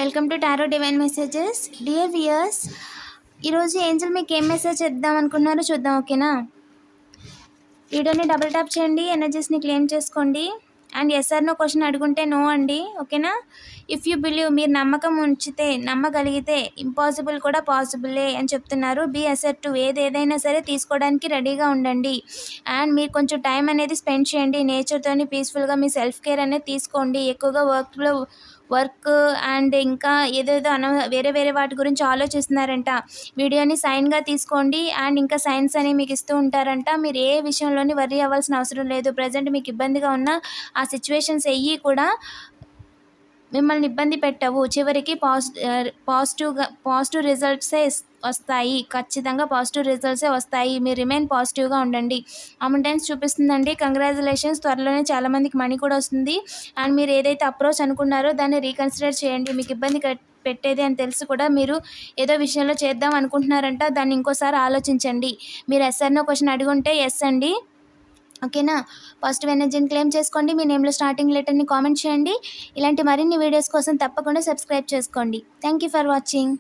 Welcome to tarot divine messages. Dear viewers, ఈరోజు Angel మీకు ఏం మెసేజ్ చేద్దాం అనుకున్నారో చూద్దాం. ఓకేనా? వీడియోని డబుల్ ట్యాప్ చేయండి, ఎనర్జీస్ని క్లెయిమ్ చేసుకోండి. And S R no question అడుగుంటే నో అండి. ఓకేనా? ఇఫ్ యూ బిలీవ్, మీరు నమ్మకం ఉంచితే, నమ్మగలిగితే ఇంపాసిబుల్ కూడా పాసిబులే అని చెప్తున్నారు. బీ అసర్టివ్, ఏదైనా సరే తీసుకోవడానికి రెడీగా ఉండండి. అండ్ మీరు కొంచెం టైం అనేది స్పెండ్ చేయండి నేచర్తోని, పీస్ఫుల్గా మీ సెల్ఫ్ కేర్ అనేది తీసుకోండి. ఎక్కువగా వర్క్ అండ్ ఇంకా ఏదేదో వేరే వాటి గురించి ఆలోచిస్తున్నారంట. వీడియోని సైన్గా తీసుకోండి. అండ్ ఇంకా సైన్స్ అని మీకు ఇస్తూ ఉంటారంట. మీరు ఏ విషయంలోని వర్రీ అవ్వాల్సిన అవసరం లేదు. ప్రజెంట్ మీకు ఇబ్బందిగా ఉన్న ఆ సిచ్యువేషన్స్ కూడా మిమ్మల్ని ఇబ్బంది పెట్టవు. చివరికి పాజిటివ్ రిజల్ట్సే వస్తాయి. ఖచ్చితంగా పాజిటివ్ రిజల్ట్సే వస్తాయి. మీరు రిమైన్ పాజిటివ్గా ఉండండి. అమౌంటెన్స్ చూపిస్తుందండి. కంగ్రాచులేషన్స్, త్వరలోనే చాలామందికి మనీ కూడా వస్తుంది. అండ్ మీరు ఏదైతే అప్రోచ్ అనుకున్నారో దాన్ని రీకన్సిడర్ చేయండి. మీకు ఇబ్బంది పెట్టేది అని తెలిసి కూడా మీరు ఏదో విషయంలో చేద్దాం అనుకుంటున్నారంట. దాన్ని ఇంకోసారి ఆలోచించండి. మీరు ఎస్ అన్న క్వశ్చన్ అడుగుంటే ఎస్ అండి. ఓకేనా? పాజిటివ్ ఎనర్జీని క్లెయిమ్ చేసుకోండి. మీ నేమ్లో స్టార్టింగ్ లెటర్ని కామెంట్ చేయండి. ఇలాంటి మరిన్ని వీడియోస్ కోసం తప్పకుండా సబ్స్క్రైబ్ చేసుకోండి. Thank you for watching.